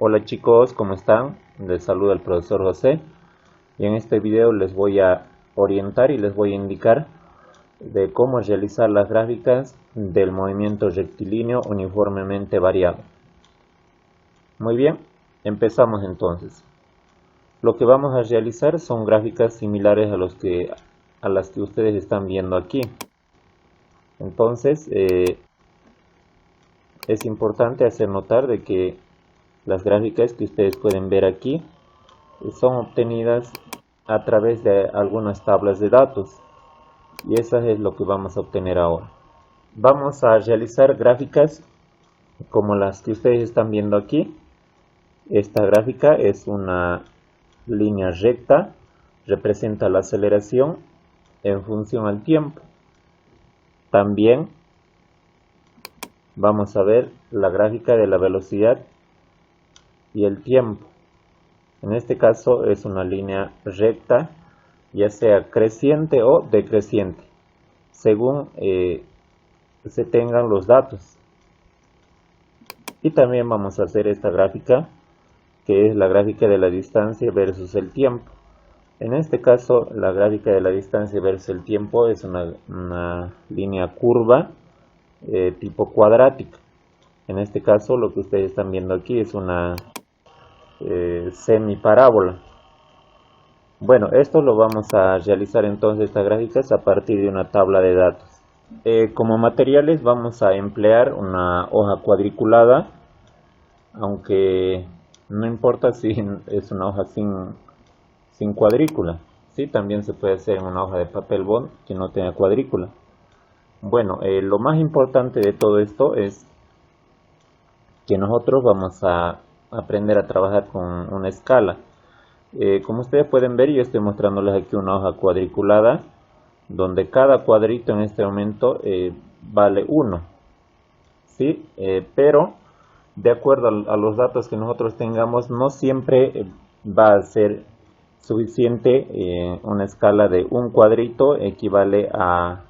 Hola chicos, ¿cómo están? Les saluda el profesor José y en este video les voy a orientar y les voy a indicar de cómo realizar las gráficas del movimiento rectilíneo uniformemente variado. Muy bien, empezamos entonces. Lo que vamos a realizar son gráficas similares a las que ustedes están viendo aquí. Entonces, es importante hacer notar de que las gráficas que ustedes pueden ver aquí son obtenidas a través de algunas tablas de datos y eso es lo que vamos a obtener ahora. Vamos a realizar gráficas como las que ustedes están viendo aquí. Esta gráfica es una línea recta, representa la aceleración en función al tiempo. También vamos a ver la gráfica de la velocidad y el tiempo. En este caso es una línea recta, ya sea creciente o decreciente, según se tengan los datos. Y también vamos a hacer esta gráfica, que es la gráfica de la distancia versus el tiempo. En este caso, la gráfica de la distancia versus el tiempo es una línea curva tipo cuadrática. En este caso, lo que ustedes están viendo aquí es una semiparábola. Bueno, esto lo vamos a realizar entonces, estas gráficas, a partir de una tabla de datos. Como materiales vamos a emplear una hoja cuadriculada, aunque no importa si es una hoja sin cuadrícula. Sí, también se puede hacer en una hoja de papel bond que no tenga cuadrícula. Bueno, lo más importante de todo esto es que nosotros vamos a aprender a trabajar con una escala. Como ustedes pueden ver, yo estoy mostrándoles aquí una hoja cuadriculada donde cada cuadrito en este momento vale 1, ¿sí? Pero de acuerdo a los datos que nosotros tengamos, no siempre va a ser suficiente. Una escala de un cuadrito equivale a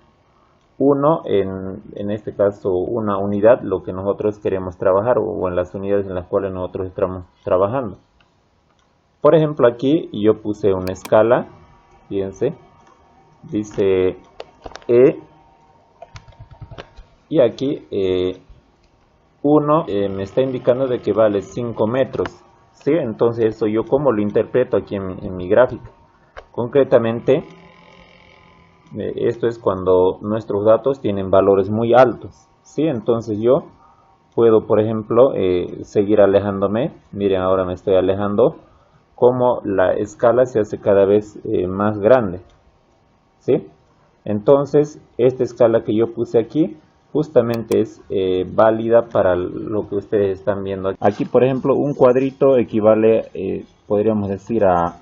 1, en este caso una unidad, lo que nosotros queremos trabajar, o en las unidades en las cuales nosotros estamos trabajando. Por ejemplo, aquí yo puse una escala, fíjense, dice E, y aquí 1 me está indicando de que vale 5 metros, ¿sí? Entonces eso yo como lo interpreto aquí en mi gráfica. Concretamente, esto es cuando nuestros datos tienen valores muy altos, ¿sí? Entonces yo puedo, por ejemplo, seguir alejándome. Miren, ahora me estoy alejando, como la escala se hace cada vez más grande, ¿sí? Entonces esta escala que yo puse aquí justamente es válida para lo que ustedes están viendo aquí. Por ejemplo, un cuadrito equivale, podríamos decir, a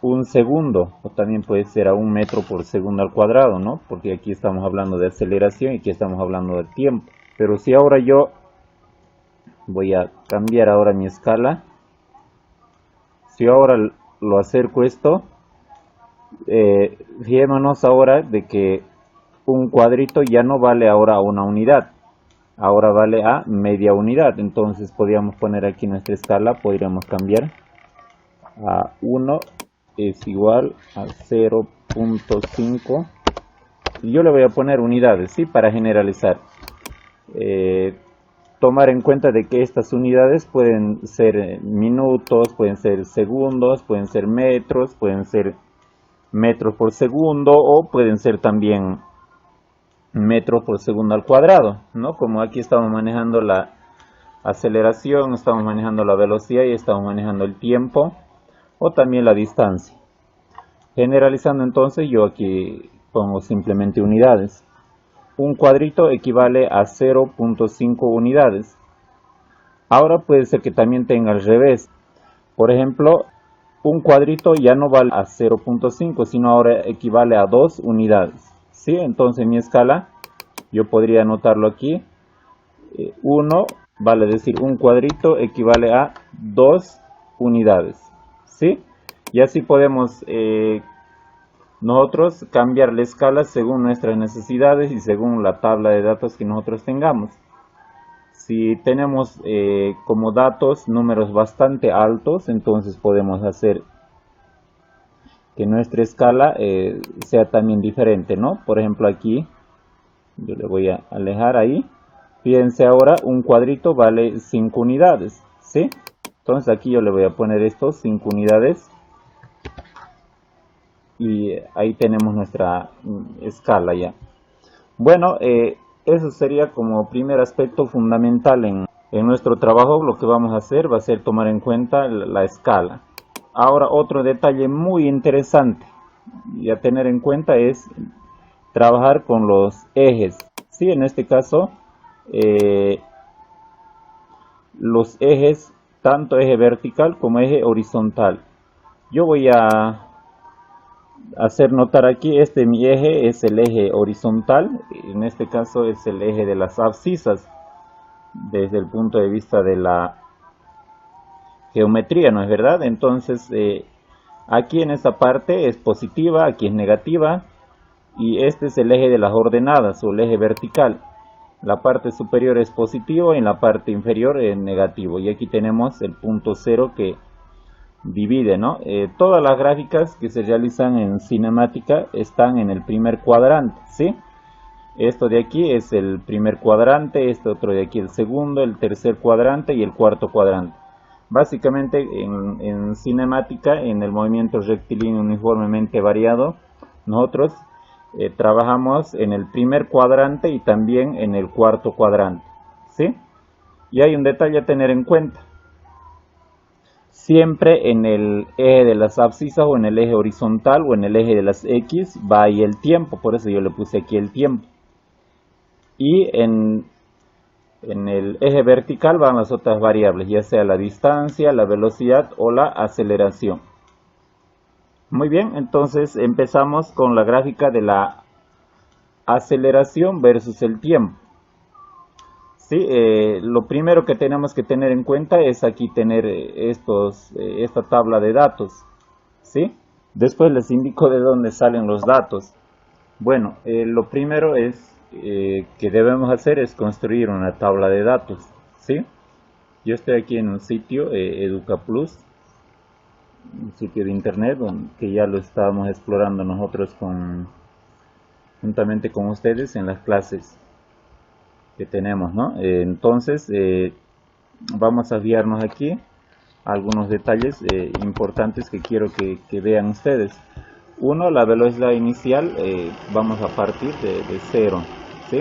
un segundo, o también puede ser a 1 metro por segundo al cuadrado, ¿no? Porque aquí estamos hablando de aceleración y aquí estamos hablando del tiempo. Pero si ahora yo voy a cambiar ahora mi escala, si ahora lo acerco esto, fijémonos ahora de que un cuadrito ya no vale ahora a una unidad, ahora vale a media unidad. Entonces podríamos poner aquí nuestra escala, podríamos cambiar a 1 es igual a 0.5 y yo le voy a poner unidades, ¿sí? Para generalizar. Tomar en cuenta de que estas unidades pueden ser minutos, pueden ser segundos, pueden ser metros, pueden ser metros por segundo, o pueden ser también metros por segundo al cuadrado, ¿no? Como aquí estamos manejando la aceleración, estamos manejando la velocidad y estamos manejando el tiempo, o también la distancia. Generalizando, entonces yo aquí pongo simplemente unidades. Un cuadrito equivale a 0.5 unidades. Ahora puede ser que también tenga al revés. Por ejemplo, un cuadrito ya no vale a 0.5, sino ahora equivale a 2 unidades, ¿sí? Entonces mi escala, yo podría anotarlo aquí. 1 vale decir un cuadrito equivale a 2 unidades, ¿sí? Y así podemos nosotros cambiar la escala según nuestras necesidades y según la tabla de datos que nosotros tengamos, Si tenemos como datos números bastante altos, entonces podemos hacer que nuestra escala sea también diferente, ¿no? Por ejemplo, aquí yo le voy a alejar ahí. Fíjense ahora, un cuadrito vale 5 unidades, ¿sí? Entonces aquí yo le voy a poner estos 5 unidades. Y ahí tenemos nuestra escala ya. Bueno, eso sería como primer aspecto fundamental en nuestro trabajo. Lo que vamos a hacer va a ser tomar en cuenta la escala. Ahora, otro detalle muy interesante y a tener en cuenta es trabajar con los ejes. Sí, en este caso, los ejes, tanto eje vertical como eje horizontal. Yo voy a hacer notar aquí, mi eje es el eje horizontal, en este caso es el eje de las abscisas, desde el punto de vista de la geometría, ¿no es verdad? Entonces, aquí en esta parte es positiva, aquí es negativa, y este es el eje de las ordenadas, o el eje vertical. La parte superior es positivo y en la parte inferior es negativo, y aquí tenemos el punto cero que divide, ¿no? Todas las gráficas que se realizan en cinemática están en el primer cuadrante, ¿sí? Esto de aquí es el primer cuadrante, este otro de aquí el segundo, el tercer cuadrante y el cuarto cuadrante. Básicamente en cinemática, en el movimiento rectilíneo uniformemente variado, nosotros trabajamos en el primer cuadrante y también en el cuarto cuadrante, ¿sí? Y hay un detalle a tener en cuenta. Siempre en el eje de las abscisas o en el eje horizontal o en el eje de las X va ahí el tiempo, por eso yo le puse aquí el tiempo. Y en el eje vertical van las otras variables, ya sea la distancia, la velocidad o la aceleración. Muy bien, entonces empezamos con la gráfica de la aceleración versus el tiempo. Sí, lo primero que tenemos que tener en cuenta es aquí tener esta tabla de datos, ¿sí? Después les indico de dónde salen los datos. Bueno, lo primero que debemos hacer es construir una tabla de datos, ¿sí? Yo estoy aquí en un sitio, EducaPlus, un sitio de internet que ya lo estábamos explorando nosotros juntamente con ustedes en las clases que tenemos, ¿no? Entonces vamos a guiarnos aquí a algunos detalles importantes que quiero que vean ustedes. Uno, la velocidad inicial, vamos a partir de 0, ¿sí?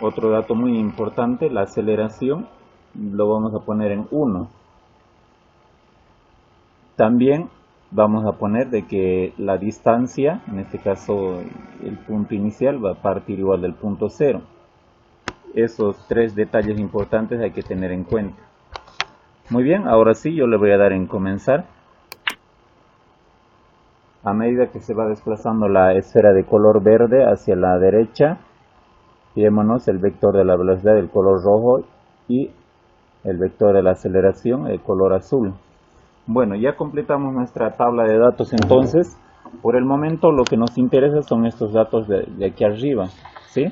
Otro dato muy importante, la aceleración, lo vamos a poner en 1. También vamos a poner de que la distancia, en este caso el punto inicial, va a partir igual del punto 0. Esos tres detalles importantes hay que tener en cuenta. Muy bien, ahora sí yo le voy a dar en comenzar. A medida que se va desplazando la esfera de color verde hacia la derecha, fijémonos el vector de la velocidad del color rojo y el vector de la aceleración el color azul. Bueno, ya completamos nuestra tabla de datos entonces. Por el momento lo que nos interesa son estos datos de aquí arriba, ¿sí?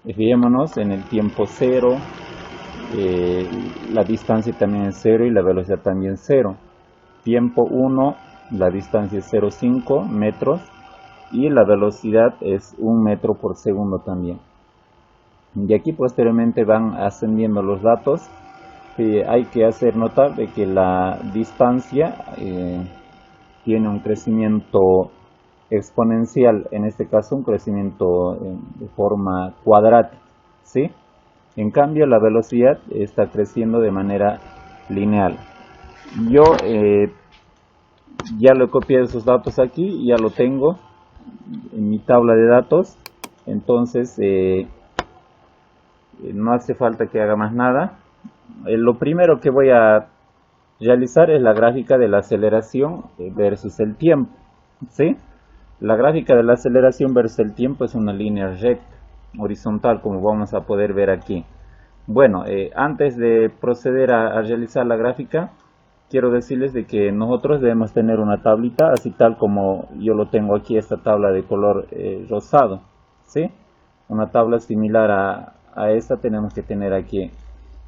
Fijémonos en el tiempo 0, la distancia también es 0 y la velocidad también 0. Tiempo 1, la distancia es 0,5 metros y la velocidad es 1 metro por segundo también. Y aquí posteriormente van ascendiendo los datos. Hay que hacer notar de que la distancia tiene un crecimiento exponencial, en este caso un crecimiento de forma cuadrática, ¿sí? En cambio la velocidad está creciendo de manera lineal. Yo ya lo he copiado esos datos aquí y ya lo tengo en mi tabla de datos, entonces no hace falta que haga más nada. Lo primero que voy a realizar es la gráfica de la aceleración versus el tiempo, ¿sí? La gráfica de la aceleración versus el tiempo es una línea recta, horizontal, como vamos a poder ver aquí. Bueno, antes de proceder a realizar la gráfica, quiero decirles de que nosotros debemos tener una tablita, así tal como yo lo tengo aquí, esta tabla de color rosado, ¿sí? Una tabla similar a esta tenemos que tener aquí.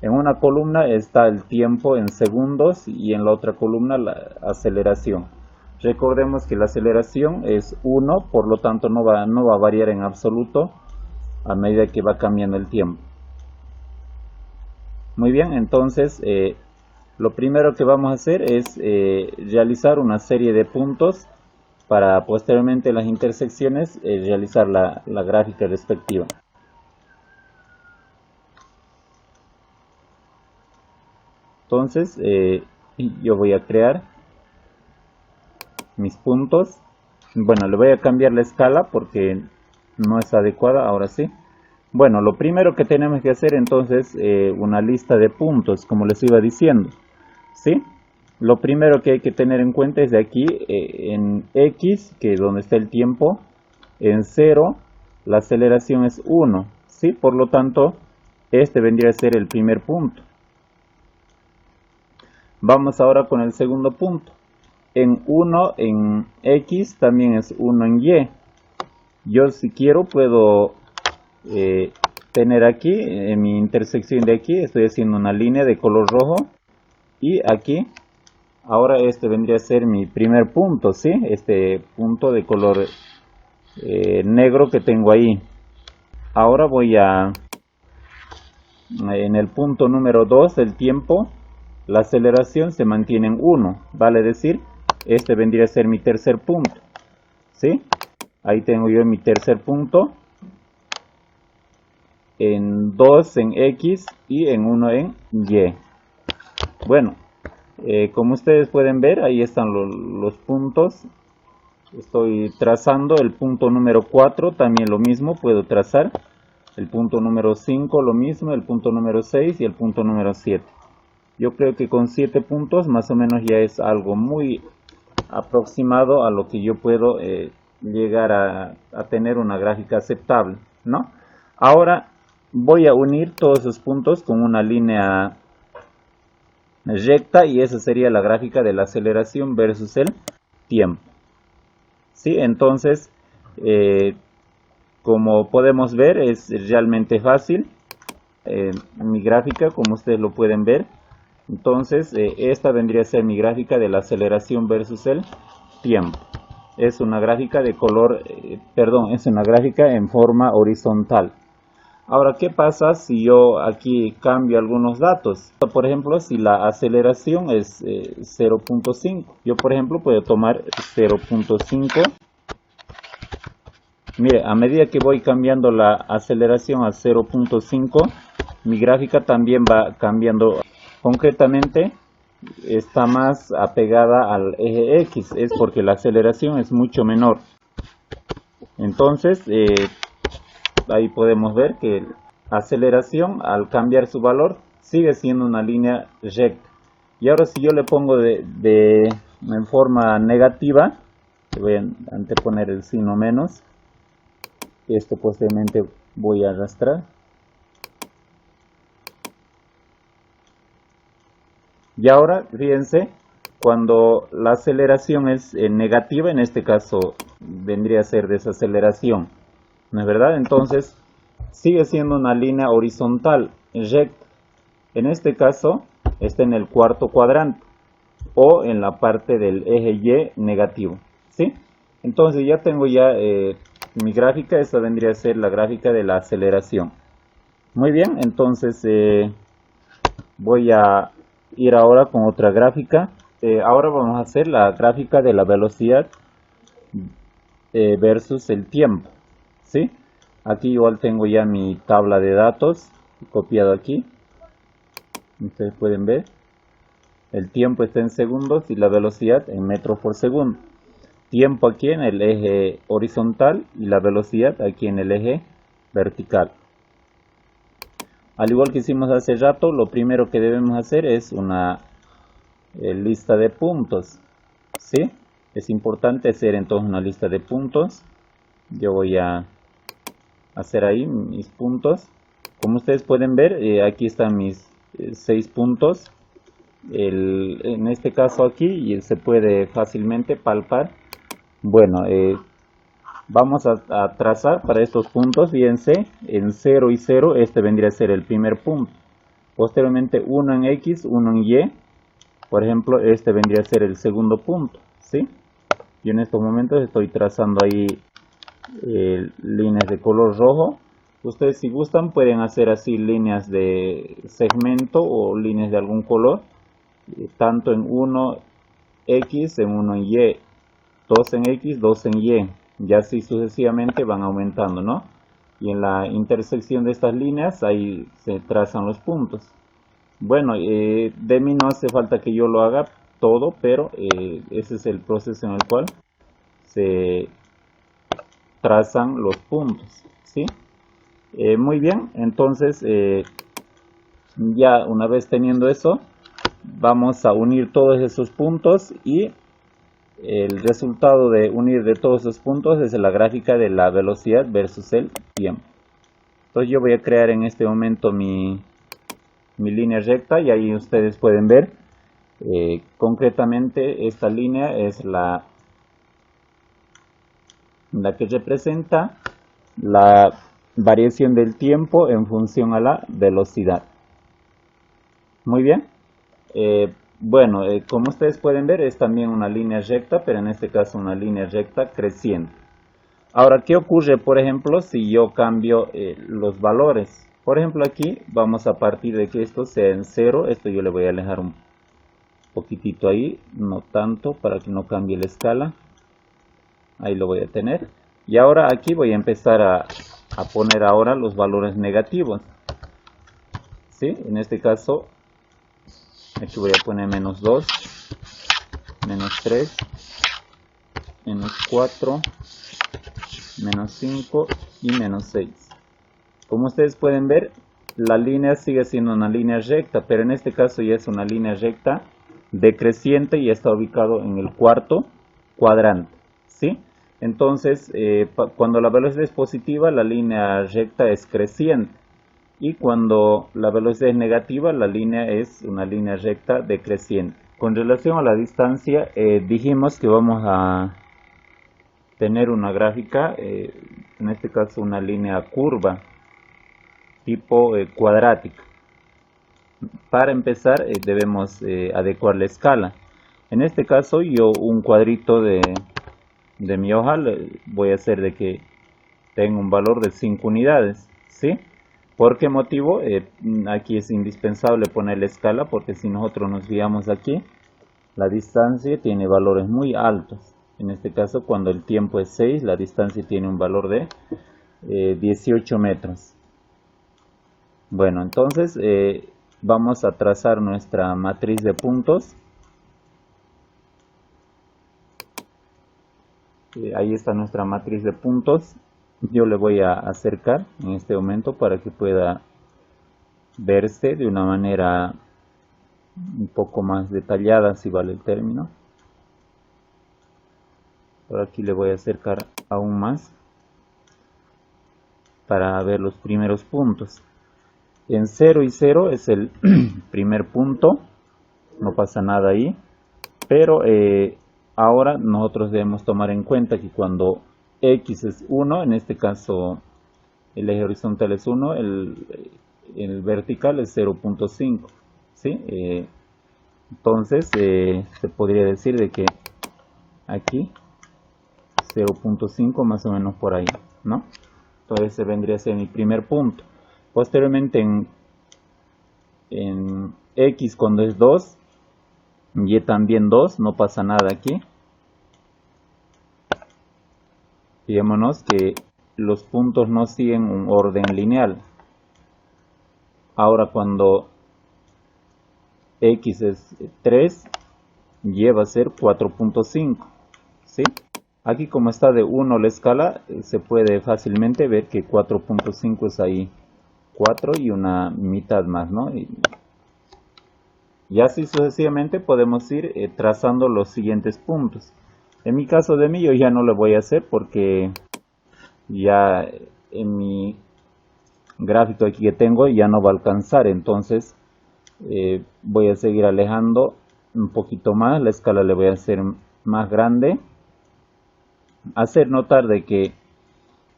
En una columna está el tiempo en segundos y en la otra columna la aceleración. Recordemos que la aceleración es 1, por lo tanto no va a variar en absoluto a medida que va cambiando el tiempo. Muy bien, entonces lo primero que vamos a hacer es realizar una serie de puntos para posteriormente las intersecciones realizar la gráfica respectiva. Entonces yo voy a crear mis puntos. Bueno, le voy a cambiar la escala porque no es adecuada, ahora sí. Bueno, lo primero que tenemos que hacer entonces una lista de puntos, como les iba diciendo, ¿sí? Lo primero que hay que tener en cuenta es de aquí en X, que es donde está el tiempo, en 0, la aceleración es 1, ¿sí? Por lo tanto, este vendría a ser el primer punto. Vamos ahora con el segundo punto. En 1 en X también es 1 en Y. Yo si quiero puedo tener aquí, en mi intersección de aquí, estoy haciendo una línea de color rojo. Y aquí, ahora este vendría a ser mi primer punto, ¿sí? Este punto de color negro que tengo ahí. Ahora voy a, en el punto número 2 del tiempo, la aceleración se mantiene en 1, vale decir, este vendría a ser mi tercer punto, ¿sí? Ahí tengo yo mi tercer punto, en 2 en X y en 1 en Y. Bueno, como ustedes pueden ver, ahí están los puntos. Estoy trazando el punto número 4, también lo mismo, puedo trazar. El punto número 5 lo mismo, el punto número 6 y el punto número 7. Yo creo que con 7 puntos más o menos ya es algo muy aproximado a lo que yo puedo llegar a tener una gráfica aceptable, ¿no? Ahora voy a unir todos esos puntos con una línea recta y esa sería la gráfica de la aceleración versus el tiempo. ¿Sí? Entonces, como podemos ver, es realmente fácil mi gráfica, como ustedes lo pueden ver. Entonces, esta vendría a ser mi gráfica de la aceleración versus el tiempo. Es una gráfica de color, es una gráfica en forma horizontal. Ahora, ¿qué pasa si yo aquí cambio algunos datos? Por ejemplo, si la aceleración es 0.5, yo por ejemplo puedo tomar 0.5. Mire, a medida que voy cambiando la aceleración a 0.5, mi gráfica también va cambiando. Concretamente, está más apegada al eje X, es porque la aceleración es mucho menor. Entonces, ahí podemos ver que la aceleración, al cambiar su valor, sigue siendo una línea recta. Y ahora si yo le pongo en forma negativa, voy a anteponer el signo menos. Esto posteriormente voy a arrastrar. Y ahora, fíjense, cuando la aceleración es negativa, en este caso vendría a ser desaceleración, ¿no es verdad? Entonces, sigue siendo una línea horizontal, recta. En este caso, está en el cuarto cuadrante o en la parte del eje Y negativo, ¿sí? Entonces, ya tengo mi gráfica, esta vendría a ser la gráfica de la aceleración. Muy bien, entonces voy a ir ahora con otra gráfica. Ahora vamos a hacer la gráfica de la velocidad versus el tiempo, ¿sí? Aquí igual tengo ya mi tabla de datos copiado aquí. Ustedes pueden ver. El tiempo está en segundos y la velocidad en metros por segundo. Tiempo aquí en el eje horizontal y la velocidad aquí en el eje vertical. Al igual que hicimos hace rato, lo primero que debemos hacer es una lista de puntos, ¿sí? Es importante hacer entonces una lista de puntos. Yo voy a hacer ahí mis puntos. Como ustedes pueden ver, aquí están mis 6 puntos. En este caso aquí se puede fácilmente palpar. Bueno, vamos a trazar para estos puntos, fíjense, en 0 y 0, este vendría a ser el primer punto. posteriormente uno en X, uno en Y. Por ejemplo, este vendría a ser el segundo punto, ¿sí? Yo en estos momentos estoy trazando ahí líneas de color rojo. Ustedes, si gustan, pueden hacer así líneas de segmento o líneas de algún color, tanto en uno X, en uno en Y, dos en X, dos en Y, y así sucesivamente van aumentando, ¿no? Y en la intersección de estas líneas ahí se trazan los puntos. Bueno, de mí no hace falta que yo lo haga todo, pero ese es el proceso en el cual se trazan los puntos, ¿sí? Muy bien, entonces ya una vez teniendo eso, vamos a unir todos esos puntos y el resultado de unir de todos esos puntos es la gráfica de la velocidad versus el tiempo. Entonces yo voy a crear en este momento mi línea recta y ahí ustedes pueden ver concretamente esta línea es la que representa la variación del tiempo en función a la velocidad. Muy bien. Bueno, como ustedes pueden ver es también una línea recta, pero en este caso una línea recta creciente. Ahora, ¿qué ocurre, por ejemplo, si yo cambio los valores? Por ejemplo, aquí vamos a partir de que esto sea en 0. Esto yo le voy a alejar un poquitito ahí, no tanto, para que no cambie la escala. Ahí lo voy a tener. Y ahora aquí voy a empezar a poner ahora los valores negativos. ¿Sí? En este caso, aquí voy a poner menos 2, menos 3, menos 4, menos 5 y menos 6. Como ustedes pueden ver, la línea sigue siendo una línea recta, pero en este caso ya es una línea recta decreciente y está ubicado en el cuarto cuadrante, ¿sí? Entonces, cuando la velocidad es positiva, la línea recta es creciente. Y cuando la velocidad es negativa, la línea es una línea recta decreciente. Con relación a la distancia, dijimos que vamos a tener una gráfica, en este caso una línea curva, tipo cuadrática. Para empezar, debemos adecuar la escala. En este caso, yo un cuadrito de mi hoja voy a hacer de que tenga un valor de 5 unidades, ¿sí? ¿Por qué motivo? Aquí es indispensable poner la escala porque si nosotros nos guiamos aquí, la distancia tiene valores muy altos. En este caso, cuando el tiempo es 6, la distancia tiene un valor de 18 metros. Bueno, entonces vamos a trazar nuestra matriz de puntos. Ahí está nuestra matriz de puntos. Yo le voy a acercar en este momento para que pueda verse de una manera un poco más detallada, si vale el término. Por aquí le voy a acercar aún más para ver los primeros puntos. En 0 y 0 es el primer punto, no pasa nada ahí, pero ahora nosotros debemos tomar en cuenta que cuando X es 1, en este caso el eje horizontal es 1, el vertical es 0.5, ¿sí? Entonces se podría decir de que aquí 0.5 más o menos por ahí, ¿no? Entonces ese vendría a ser mi primer punto. Posteriormente en X cuando es 2, Y también 2, no pasa nada aquí. Fijémonos que los puntos no siguen un orden lineal. Ahora cuando X es 3, Y va a ser 4.5, ¿sí? Aquí como está de 1 la escala, se puede fácilmente ver que 4.5 es ahí 4 y una mitad más, ¿no? Y así sucesivamente podemos ir trazando los siguientes puntos. En mi caso de mí yo ya no lo voy a hacer porque ya en mi gráfico aquí que tengo ya no va a alcanzar, entonces voy a seguir alejando un poquito más, la escala le voy a hacer más grande, hacer notar de que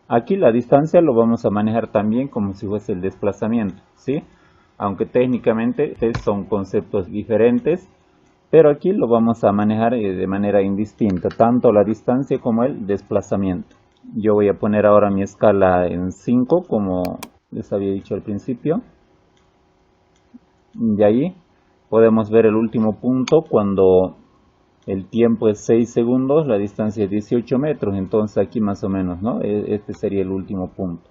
aquí la distancia lo vamos a manejar también como si fuese el desplazamiento, ¿sí? aunque técnicamente son conceptos diferentes, pero aquí lo vamos a manejar de manera indistinta, tanto la distancia como el desplazamiento. Yo voy a poner ahora mi escala en 5, como les había dicho al principio. De ahí podemos ver el último punto cuando el tiempo es 6 segundos, la distancia es 18 metros, entonces aquí más o menos, ¿no? Este sería el último punto.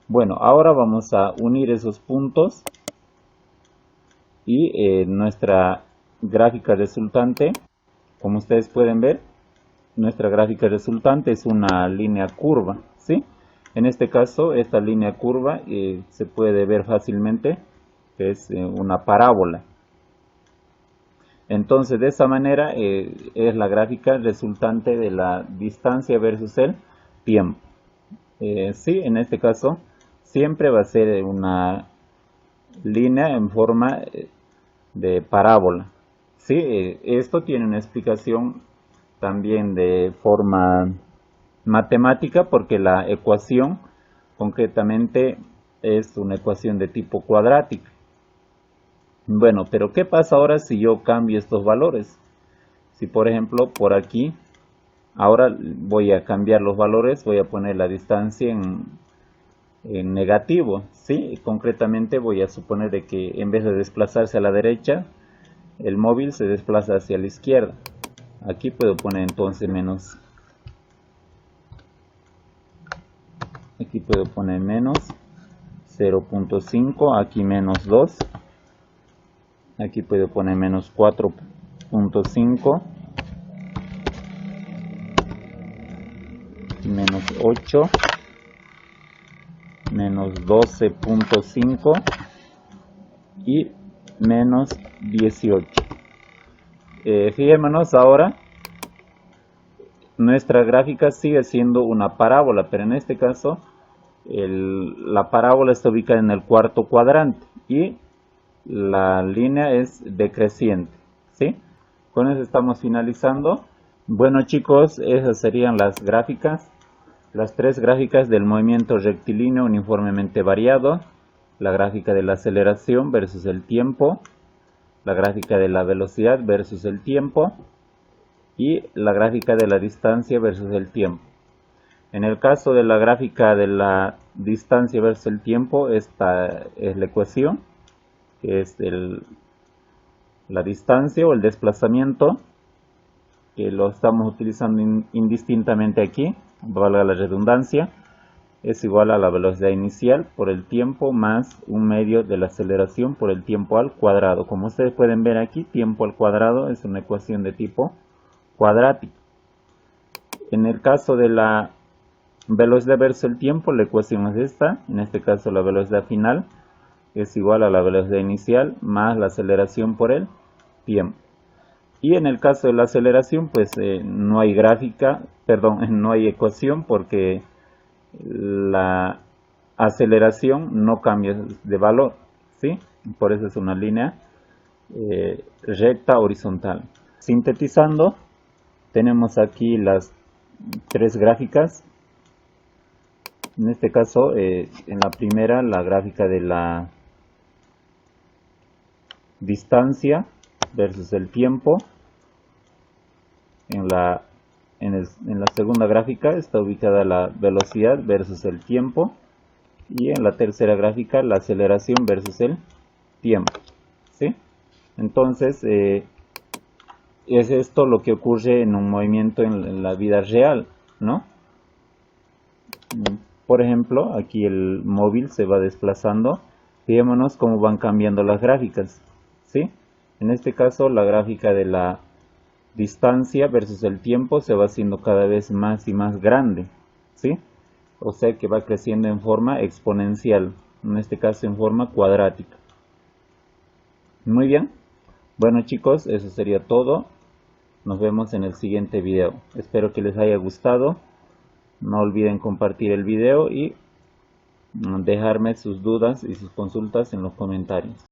Bueno, ahora vamos a unir esos puntos y nuestra gráfica resultante, como ustedes pueden ver, nuestra gráfica resultante es una línea curva, ¿sí? En este caso, esta línea curva se puede ver fácilmente que es una parábola. Entonces, de esa manera es la gráfica resultante de la distancia versus el tiempo. Sí, en este caso, siempre va a ser una línea en forma de parábola. Sí, esto tiene una explicación también de forma matemática, porque la ecuación concretamente es una ecuación de tipo cuadrática. Bueno, pero ¿qué pasa ahora si yo cambio estos valores? Si por ejemplo por aquí, ahora voy a cambiar los valores, voy a poner la distancia en negativo, ¿sí? Concretamente voy a suponer de que en vez de desplazarse a la derecha, el móvil se desplaza hacia la izquierda. Aquí puedo poner entonces menos. Aquí puedo poner menos 0.5, aquí menos 2. Aquí puedo poner menos 4.5, menos 8, menos 12.5 y menos 18. Fijémonos ahora, nuestra gráfica sigue siendo una parábola, pero en este caso la parábola está ubicada en el cuarto cuadrante y la línea es decreciente, ¿sí? Con eso estamos finalizando. Bueno chicos, esas serían las gráficas, las tres gráficas del movimiento rectilíneo uniformemente variado, la gráfica de la aceleración versus el tiempo, la gráfica de la velocidad versus el tiempo y la gráfica de la distancia versus el tiempo. En el caso de la gráfica de la distancia versus el tiempo, esta es la ecuación, que es la distancia o el desplazamiento, que lo estamos utilizando indistintamente aquí, valga la redundancia, es igual a la velocidad inicial por el tiempo más un medio de la aceleración por el tiempo al cuadrado. Como ustedes pueden ver aquí, tiempo al cuadrado es una ecuación de tipo cuadrático. En el caso de la velocidad versus el tiempo, la ecuación es esta. En este caso la velocidad final es igual a la velocidad inicial más la aceleración por el tiempo. Y en el caso de la aceleración, pues no hay gráfica, perdón, no hay ecuación, porque la aceleración no cambia de valor, ¿sí? Por eso es una línea recta horizontal. Sintetizando, tenemos aquí las tres gráficas. En este caso, en la primera, la gráfica de la distancia versus el tiempo. En la segunda gráfica está ubicada la velocidad versus el tiempo. Y en la tercera gráfica, la aceleración versus el tiempo, ¿sí? Entonces, es esto lo que ocurre en un movimiento en la vida real, ¿no? Por ejemplo, aquí el móvil se va desplazando. Fijémonos cómo van cambiando las gráficas, ¿sí? En este caso, la gráfica de la distancia versus el tiempo se va haciendo cada vez más y más grande, ¿sí? O sea que va creciendo en forma exponencial, en este caso en forma cuadrática. Muy bien. Bueno chicos, eso sería todo. Nos vemos en el siguiente video. Espero que les haya gustado. No olviden compartir el video y dejarme sus dudas y sus consultas en los comentarios.